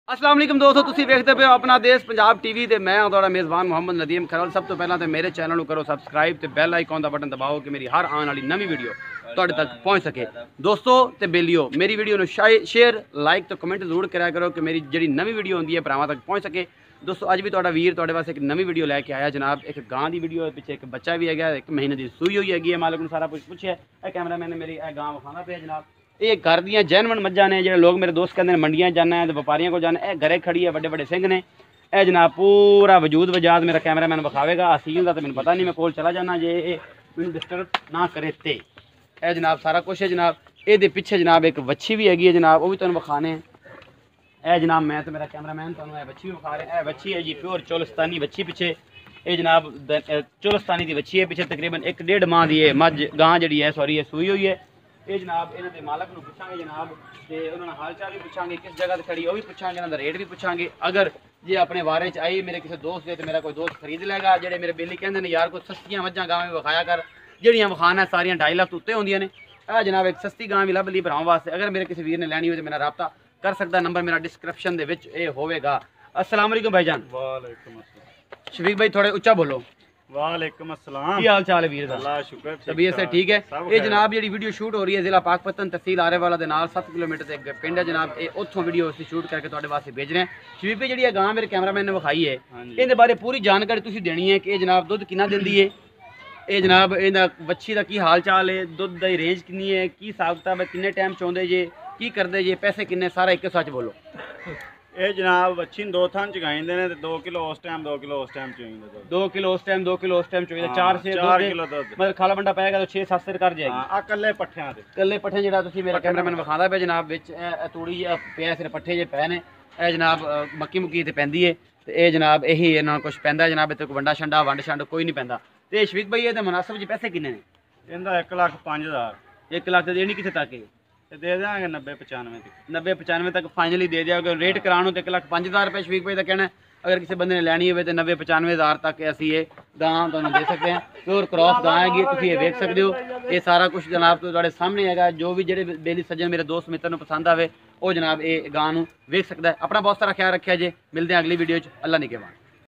अस्सलाम वालेकुम दोस्तों, तुसीं वेखदे पे हो अपना देश पंजाब टीवी ते मैं हां तुहाडा मेज़बान मोहम्मद नदीम खरल। सब तो पहला तो मेरे चैनल को करो सब्सक्राइब ते बैल आइकॉन का बटन दबाओ कि मेरी हर आने वाली नवी वीडियो तुहाडे तक पहुँच सके। दोस्तों ते बेलियो मेरी वीडियो नूं शेयर लाइक तो कमेंट जरूर करा करो कि मेरी जिहड़ी नवी वीडियो होंदी है भरावां तक पहुँच सके। दोस्तों अज भी तुहाडा वीर तुहाडे वास्ते एक नवी वीडियो लैके आया जनाब। एक गां की वीडियो पिछे एक बच्चा भी है, 1 महीने की सूई हुई हैगी है। मालिक नूं सारा कुछ पुछिया, कैमरामैन ने मेरी गां विखाना पे जनाब। ये घर दियाँ जैनवन मज्जां ने, जो लोग मेरे दोस्त कहते हैं मंडियां जाना है तो व्यापारियों को जाना है। घरे खड़ी है, बड़े बड़े सिंह ने। यह जनाब पूरा वजूद वजाद मेरा कैमरामैन विखावेगा। असील का तो मैंने पता नहीं, मैं कोल चला जाना जे मैंने डिस्टर्ब ना करे ते। यह जनाब सारा कुछ है जनाब। ये पिछे जनाब एक वच्छी भी हैगी है जनाब, वो भी तुहानूं विखाने। यह जनाब मैं तो मेरा कैमरामैन तुहानूं वच्छी भी विखा रहे हैं। वच्छी है जी प्योर चोलस्तानी वच्छी। पिछे ये जनाब चोलस्तानी की वच्छी है। पिछे तकरीबन 1.5 माह की है मझ गां जी है, सॉरी है सूई हुई है। ये जनाब इन्हों के मालक को पूछांगे जनाब, तो उन्होंने हाल चाल भी पूछांगे, किस जगह से खड़ी वो भी पूछांगे, इन्हों का रेट भी पूछांगे। अगर जे अपने बारे आई मेरे किसी दोस्त है तो मेरा कोई दोस्त खरीद लेगा। जेडे मेरे बेली कहते हैं यार कोई सस्तियां मझां गां में विखाया कर, जड़ियाँ विखाना सारियां 2.5 लाख तो उत्ते होंदियां ने। जनाब एक सस्ती गां भी लभ ली भरावां वास्ते। अगर मेरे किसी वीर ने लैनी हो तो मेरा रबता कर सकता। नंबर मेरा डिस्क्रिप्शन दे विच होवेगा। अस्सलाम वालेकुम भाईजान। वालेकुम अस्सलाम। शफीक भाई थोड़े उच्चा बोलो। वालेकुम अस्सलाम। की हाल चाल है वीर? अल्लाह शुक्र, तबीयत से ठीक है। ये जनाब जी वीडियो शूट हो रही है जिला पाकपतन तहसील आरेवाला के नाल 7 किलोमीटर से एक पिंड है जनाब। ये उत्थों वीडियो असं शूट करके तुहाडे वास्ते भेज रहे हैं। शफीक भाई जी गां मेरे कैमरामैन ने विखाई है, इहदे बारे पूरी जानकारी तुसीं देनी है कि जनाब दुध कितना दिंदी है। ये जनाब इहदा बच्ची का की हाल चाल है, दुध की रेंज कितनी है, की हिसाब किताब है, किन्ने टाइम चौंदे जे, की करदे जे, पैसे किन्ने, सारा एक सच बोलो। ये जनाब बच्ची 2 थान चगाइंदे ने ते 2 किलो उस टाइम 2 किलो उस टाइम चोइंदे। 2 किलो उस टाइम 2 किलो उस टाइम चोइंदे। 4 से 4 किलो दूध मतलब खाला बंडा पाएगा तो 6-7 सिर कर जाएगी। हां कल्ले पट्ठियां ते कल्ले पट्ठे जेड़ा तुसीं मेरा कैमरामैन विखांदा पे जनाब विच तूड़ी पिया सिर पट्ठे जे पै ने। ए जनाब मक्की मुक्की ते पैंदी है ते ए जनाब यही इन्हां कुछ पैंदा है जनाब। इत्थे कोई वंडा शंडा वंड शंड कोई नहीं पैंदा। ते शफीक भाई ये मुनासिब जी पैसे किन्ने ने? इहदा 1,05,000। 1 लाख ते देनी किथे तक है? दे देंगे 90-95 तक। 90-95 तक फाइनली दे दिया। रेट कराने तो 1,05,000 रुपये शफीक भाई का कहना है। अगर किसी बंदे ने लैनी हो तो 90-95,000 तक असी ये गां तुहानूं दे सकते हैं। प्योर क्रॉस गां हैगी, तुसीं ये वेख सकते हो। ये सारा कुछ जनाब तुहाडे सामने हैगा। जो भी जेडे बेली सज्जन मेरे दोस्त मित्र नूं पसंद आवे वो जनाब ये गां नूं वेख सकता है। अपना बहुत सारा ख्याल रखिया जे। मिलते हैं अगली वीडियो। अल्लाह निगहबान।